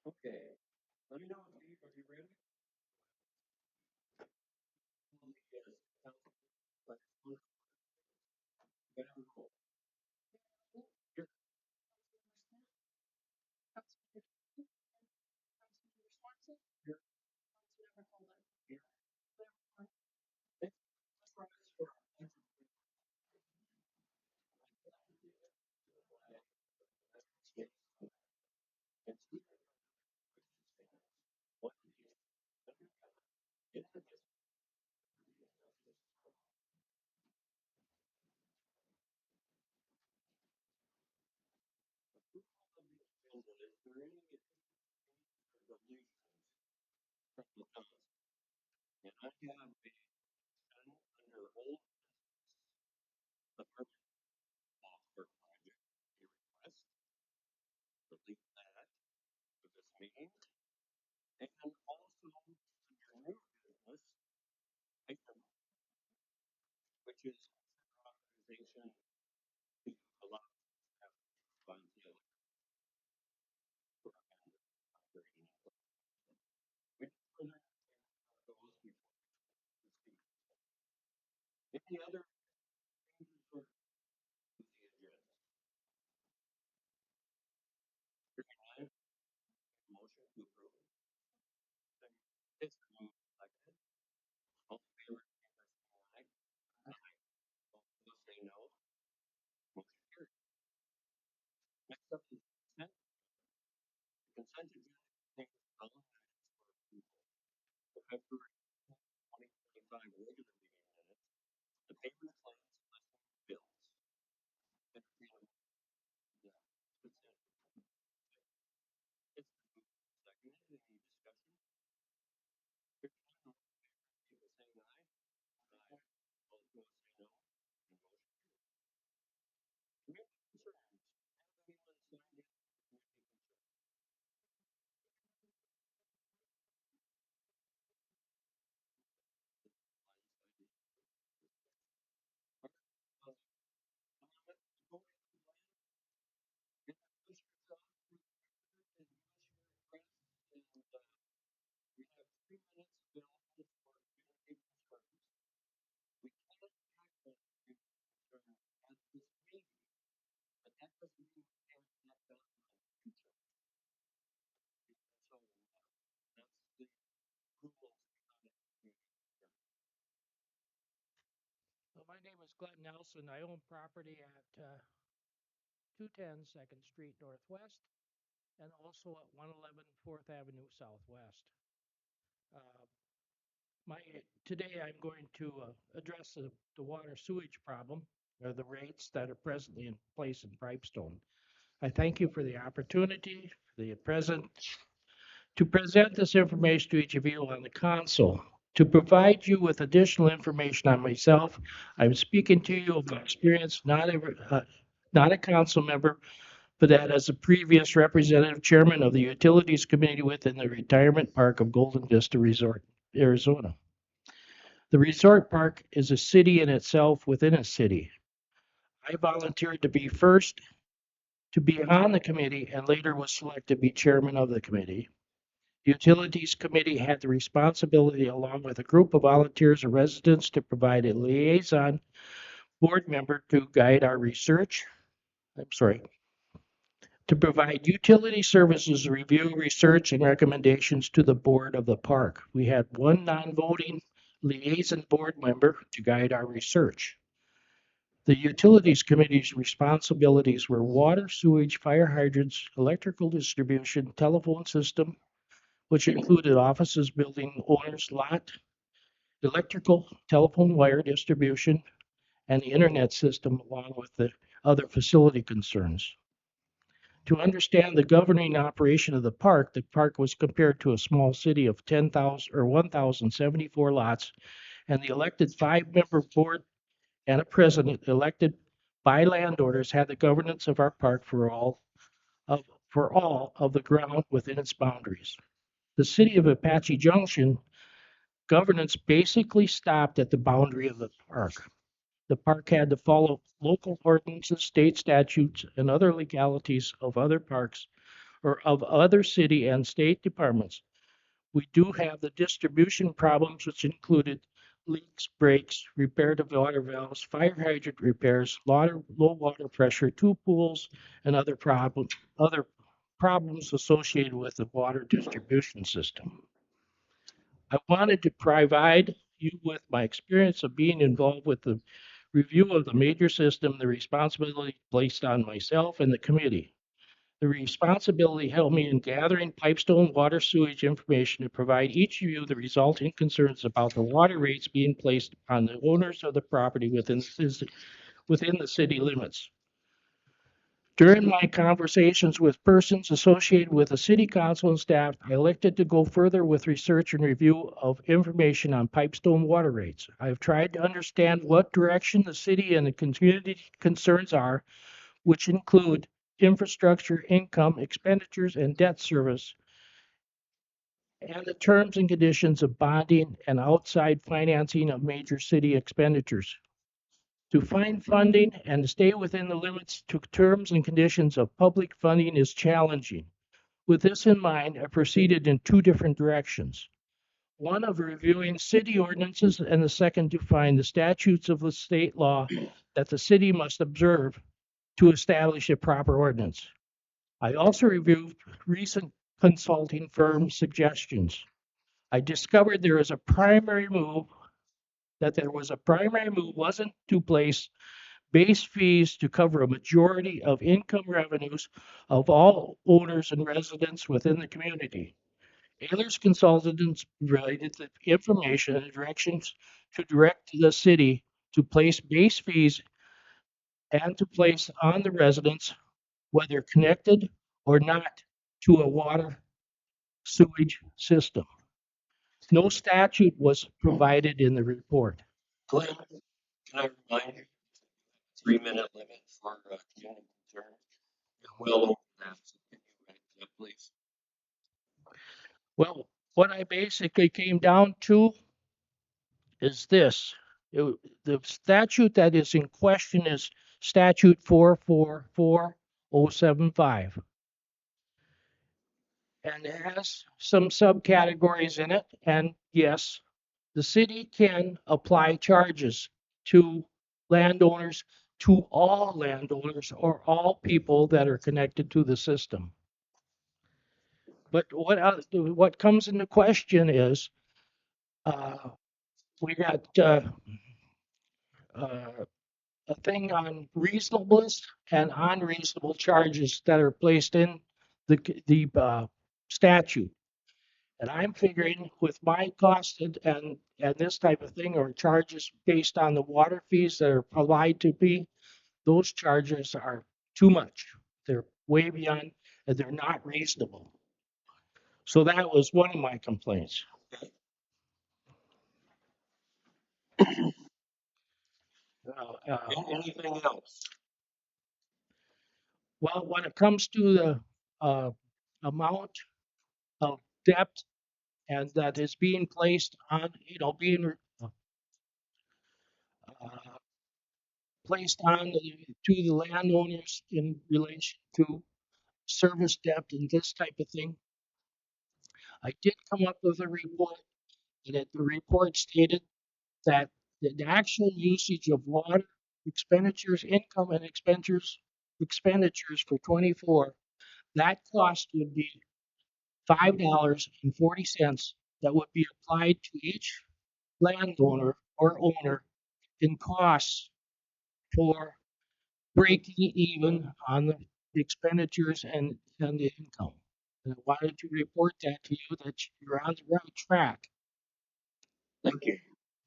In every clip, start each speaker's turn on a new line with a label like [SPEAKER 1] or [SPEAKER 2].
[SPEAKER 1] Okay. Let me know, Steve. Are you ready? Yes. Let's go. Better roll. Here. Here. Here. Let's try this for yes. And Steve, what do you get to this? Is there any delusions from the past? And I have a under old apartment law court project a request to leave that for this meeting. And also under new business item, which is authorization to allow staff funds to for operating. Which further goes before the speak. Any other changes or to the agenda? Hearing none, motion to approve. It's been moved and seconded. All in favor, say aye. Aye. All opposed, say no. Motion carried. Next up is consent. The consent agenda contains the following items for approval. The February 2025 regular meeting minutes, the payment of claims, listing of bills. Entertain the consent. It's been moved and seconded. Any discussion? Hearing none, all in favor, indicate by saying aye. Aye. All opposed, say no. And motion carried. Community concerns. Have anyone signed in for community concerns? Comment, voting plan. Introduce yourself for the record and give us your address. And we have 3 minutes available for community concerns. We cannot act on community concerns at this meeting, but that doesn't mean we can't act on them in the future. And so that's the rules behind community concerns.
[SPEAKER 2] Well, my name is Glenn Nelson. I own property at 210 Second Street Northwest and also at 111 4th Avenue Southwest. Uh, my Today I'm going to address the water sewage problem or the rates that are presently in place in Pipestone. I thank you for the opportunity, to present this information to each of you on the console. To provide you with additional information on myself, I'm speaking to you of my experience, not a council member, but that as a previous representative chairman of the Utilities Committee within the Retirement Park of Golden Vista Resort, Arizona. The resort park is a city in itself within a city. I volunteered to be first to be on the committee and later was selected to be chairman of the committee. The Utilities Committee had the responsibility, along with a group of volunteers and residents, to provide a liaison board member to guide our research. I'm sorry, to provide utility services, review, research, and recommendations to the board of the park. We had one non-voting liaison board member to guide our research. The Utilities Committee's responsibilities were water, sewage, fire hydrants, electrical distribution, telephone system, which included offices, building owners, lot, electrical, telephone wire distribution, and the internet system, along with the other facility concerns. To understand the governing operation of the park was compared to a small city of 10,000 or 1,074 lots, and the elected five-member board and a president elected by landowners had the governance of our park for all of the ground within its boundaries. The city of Apache Junction governance basically stopped at the boundary of the park. The park had to follow local ordinances, state statutes, and other legalities of other parks, or of other city and state departments. We do have the distribution problems, which included leaks, breaks, repair to water valves, fire hydrant repairs, low water pressure, two pools, and other problems associated with the water distribution system. I wanted to provide you with my experience of being involved with the review of the major system, the responsibility placed on myself and the committee. The responsibility held me in gathering Pipestone water sewage information to provide each of you the resulting concerns about the water rates being placed upon the owners of the property within the city limits. During my conversations with persons associated with the city council and staff, I elected to go further with research and review of information on Pipestone water rates. I have tried to understand what direction the city and the community concerns are, which include infrastructure, income, expenditures, and debt service, and the terms and conditions of bonding and outside financing of major city expenditures. To find funding and to stay within the limits to terms and conditions of public funding is challenging. With this in mind, I proceeded in two different directions. One of reviewing city ordinances, and the second to find the statutes of the state law that the city must observe to establish a proper ordinance. I also reviewed recent consulting firm suggestions. I discovered there was a primary move wasn't to place base fees to cover a majority of income revenues of all owners and residents within the community. Ayler's consultants provided the information and directions to direct the city to place base fees and to place on the residents, whether connected or not, to a water sewage system. No statute was provided in the report.
[SPEAKER 1] Glenn, can I remind you, 3 minute limit for community concern? You're well over that, so can you write that, please?
[SPEAKER 2] Well, what I basically came down to is this. The statute that is in question is statute 444075. And it has some subcategories in it. And yes, the city can apply charges to landowners, to all landowners or all people that are connected to the system. But what comes into question is uh, we got uh, a thing on reasonableness and unreasonable charges that are placed in the statute. And I'm figuring with my cost and this type of thing, or charges based on the water fees that are provided to me, those charges are too much. They're way beyond, and they're not reasonable. So that was one of my complaints.
[SPEAKER 1] Anything else?
[SPEAKER 2] Well, when it comes to the amount of debt and that is being placed on, being uh, placed on to the landowners in relation to service debt and this type of thing. I did come up with a report, and the report stated that the actual usage of water expenditures, income and expenditures for 24, that cost would be $5.40 that would be applied to each landowner or owner in costs for breaking even on the expenditures and the income. And I wanted to report that to you that you're on the right track.
[SPEAKER 1] Thank you.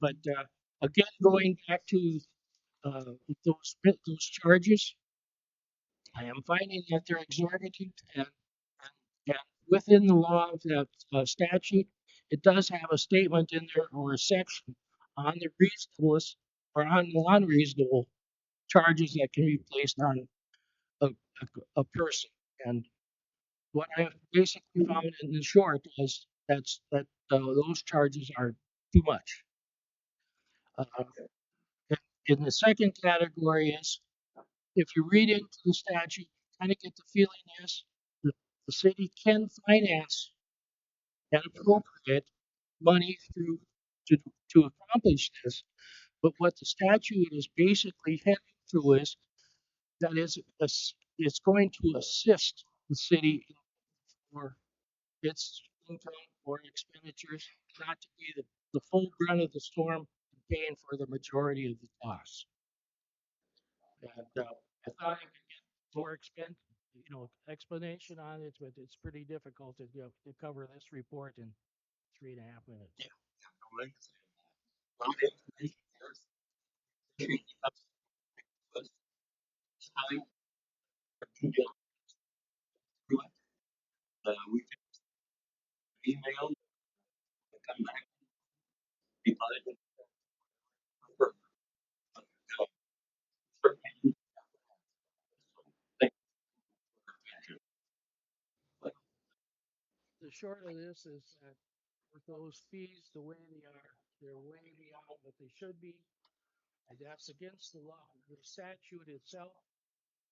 [SPEAKER 2] But again, going back to uh, those charges, I am finding that they're exorbitant and within the law of that statute, it does have a statement in there or a section on the reasonableness or on the unreasonable charges that can be placed on a, a person. And what I basically found in the short is that those charges are too much. Uh, in the second category is if you read into the statute, kind of get the feeling is the the city can finance and appropriate money through to, to accomplish this. But what the statute is basically heading through is that it's going to assist the city for its income or expenditures, not to be the full brunt of the storm and paying for the majority of the costs. And I thought I could get more explanation on it, but it's pretty difficult to cover this report in 3.5 minutes.
[SPEAKER 1] Yeah, right. A lot of information here. Appreciate you having us time to get through it. We can email and come back behind it. For, certainly, thank you.
[SPEAKER 2] The short of this is that with those fees the way they are, they're way beyond what they should be, and that's against the law, the statute itself.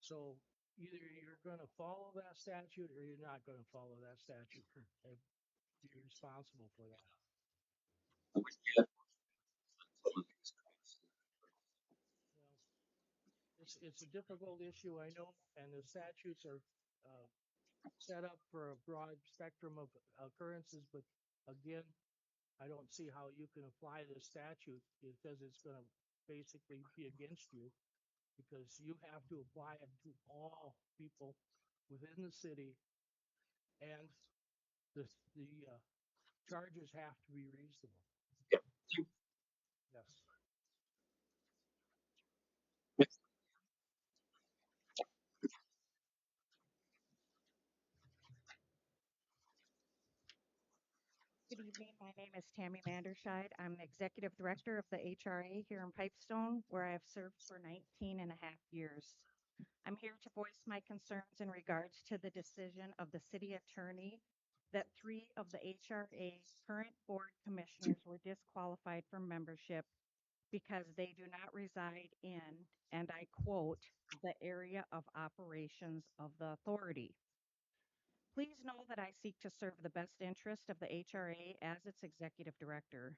[SPEAKER 2] So either you're going to follow that statute or you're not going to follow that statute. And be responsible for that.
[SPEAKER 1] I wish we had some of these costs.
[SPEAKER 2] Well, it's a difficult issue, I know, and the statutes are uh, set up for a broad spectrum of occurrences. But again, I don't see how you can apply this statute because it's going to basically be against you because you have to apply it to all people within the city, and the charges have to be reasonable.
[SPEAKER 1] Yeah.
[SPEAKER 2] Yes.
[SPEAKER 3] Good evening. My name is Tammy Manderscheid. I'm the Executive Director of the HRA here in Pipestone, where I have served for 19 and a half years. I'm here to voice my concerns in regards to the decision of the City Attorney that three of the HRA's current board commissioners were disqualified from membership because they do not reside in, and I quote, the area of operations of the authority. Please know that I seek to serve the best interest of the HRA as its executive director.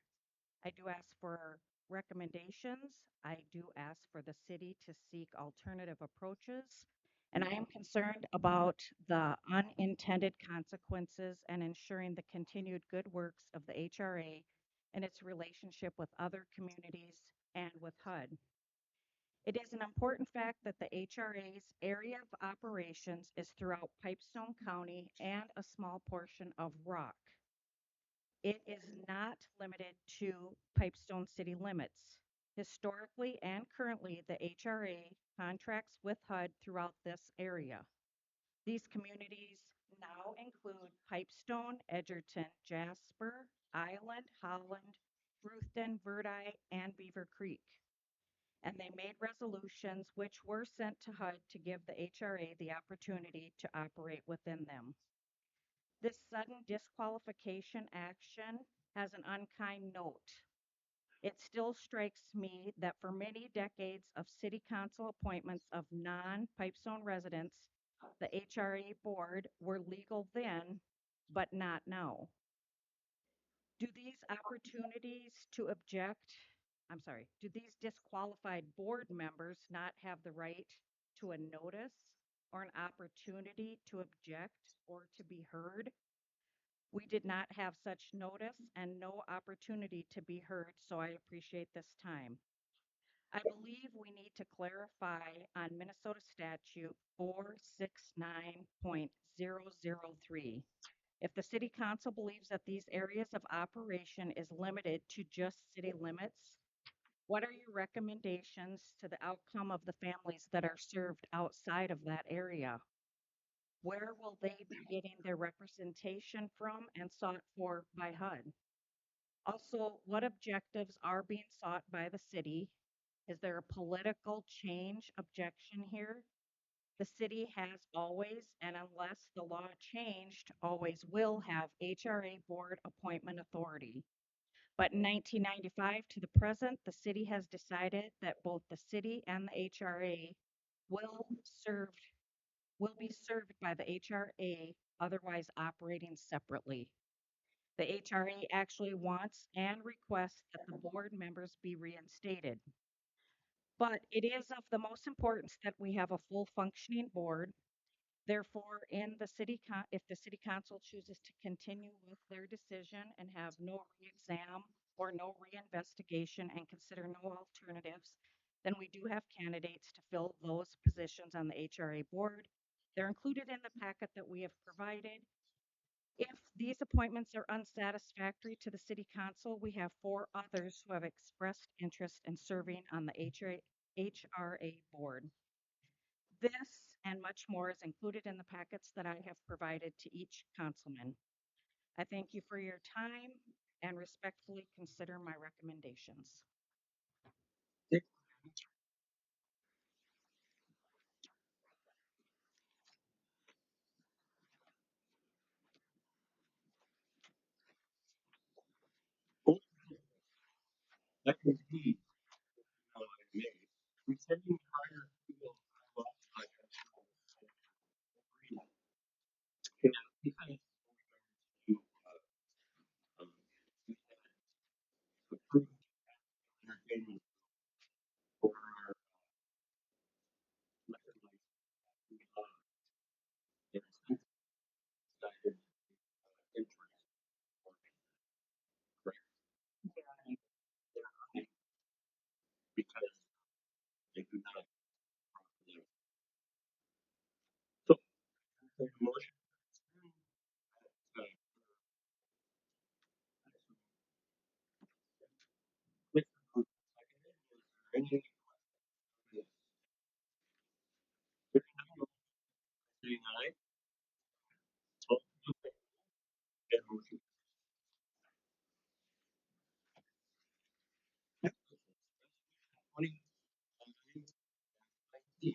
[SPEAKER 3] I do ask for recommendations. I do ask for the city to seek alternative approaches. And I am concerned about the unintended consequences and ensuring the continued good works of the HRA and its relationship with other communities and with HUD. It is an important fact that the HRA's area of operations is throughout Pipestone County and a small portion of Rock. It is not limited to Pipestone city limits. Historically and currently, the HRA contracts with HUD throughout this area. These communities now include Pipestone, Edgerton, Jasper, Island, Holland, Ruthden, Verdi, and Beaver Creek, and they made resolutions which were sent to HUD to give the HRA the opportunity to operate within them. This sudden disqualification action has an unkind note. It still strikes me that for many decades of city council appointments of non Pipestone residents, the HRA board were legal then, but not now. Do these opportunities to object, I'm sorry, do these disqualified board members not have the right to a notice or an opportunity to object or to be heard? We did not have such notice and no opportunity to be heard, so I appreciate this time. I believe we need to clarify on Minnesota Statute 469.003. If the city council believes that these areas of operation is limited to just city limits, what are your recommendations to the outcome of the families that are served outside of that area? Where will they be getting their representation from and sought for by HUD? Also, what objectives are being sought by the city? Is there a political change objection here? The city has always, and unless the law changed, always will have HRA board appointment authority. But in 1995 to the present, the city has decided that both the city and the HRA will serve will be served by the HRA, otherwise operating separately. The HRA actually wants and requests that the board members be reinstated. But it is of the most importance that we have a full functioning board. Therefore, if the city council chooses to continue with their decision and have no re-exam or no reinvestigation and consider no alternatives, then we do have candidates to fill those positions on the HRA board. They're included in the packet that we have provided. If these appointments are unsatisfactory to the city council, we have four others who have expressed interest in serving on the HRA board. This and much more is included in the packets that I have provided to each councilman. I thank you for your time and respectfully consider my recommendations.
[SPEAKER 1] That can be how I made. We said you hire people outside of agreement. And because you um, we had approved entertainment for our liquor license, and since decided interest for correct. They're earning because they do not live. So, take a motion. Uh, with the second, is there any saying aye? That motion. 20, 19.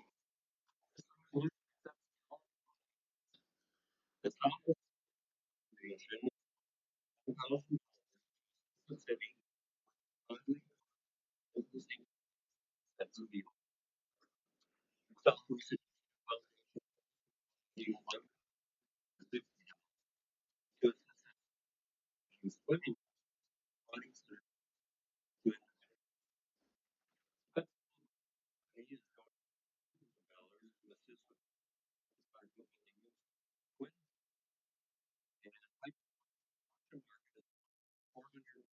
[SPEAKER 1] It's not the creation of housing, the city, ugly, existing sets of people. So, we should be one, the good, use women, bodies, that are good. But they just go to the dollars in the system. Start looking at you. Quit. And I to market $400.14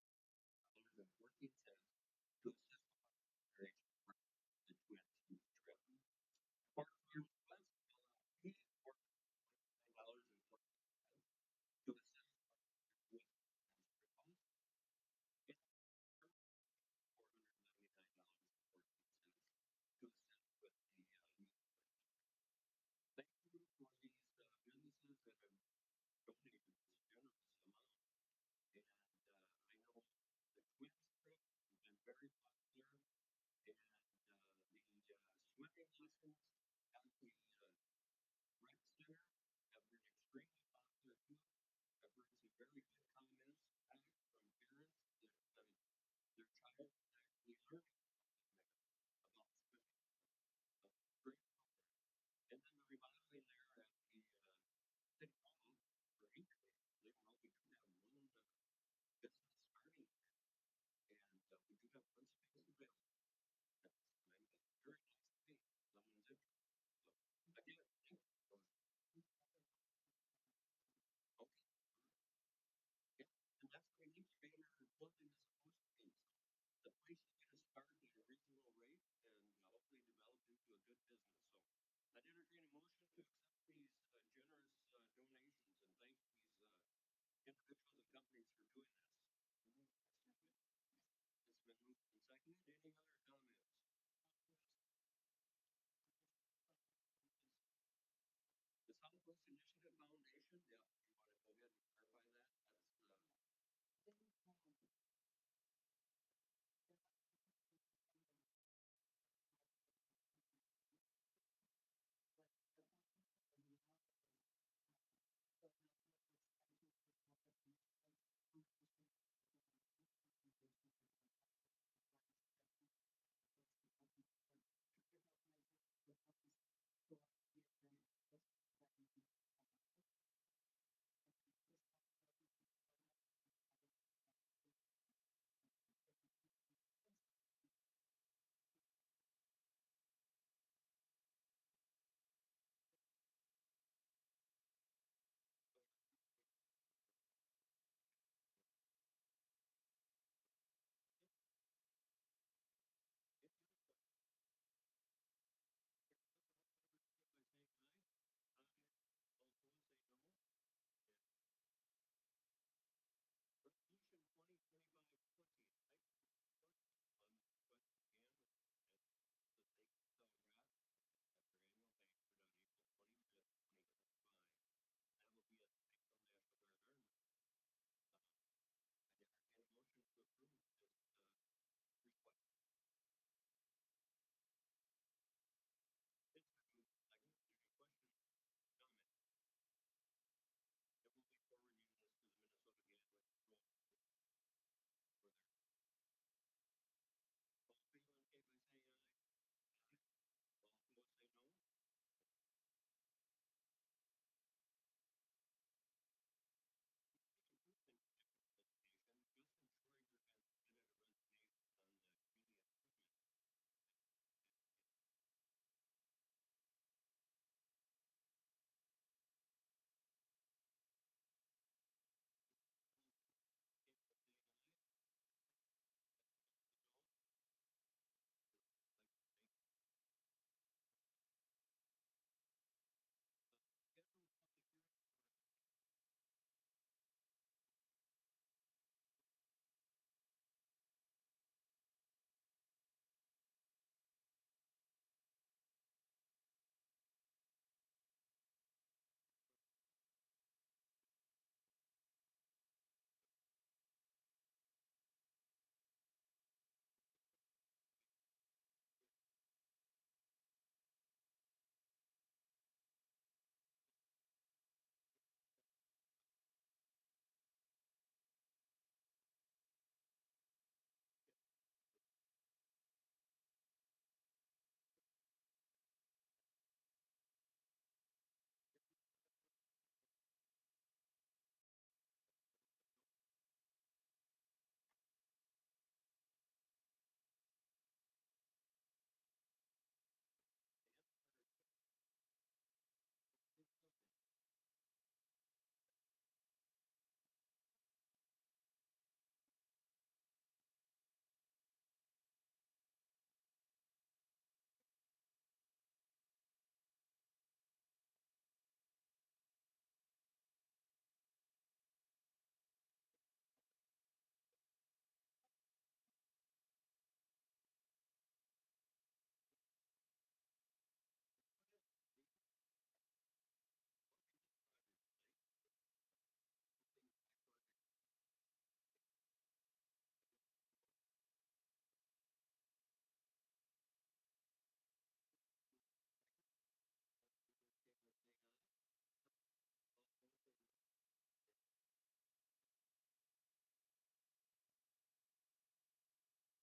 [SPEAKER 1] to assist marriage the twins who trip. Or your plus $409.14 to assist with $499.14 to assist with the thank you for these businesses that have donated this generous amount. And I know the Twins trip has been very popular, and the swimming lessons at the rec center have been extremely popular too. I've heard some very good comments back from parents that their child is actually learning about swimming. Great program. And then the remodeling there at the city hall for Incubator. They were hoping to have one business starting there. And we do have one space available at this time. It's very nice to meet someone's interested. So again, thank you. Okay. Yeah. And that's the way the incubator building is supposed to be. So the place you get to start at a reasonable rate and hopefully develop into a good business. So I entertain a motion to accept.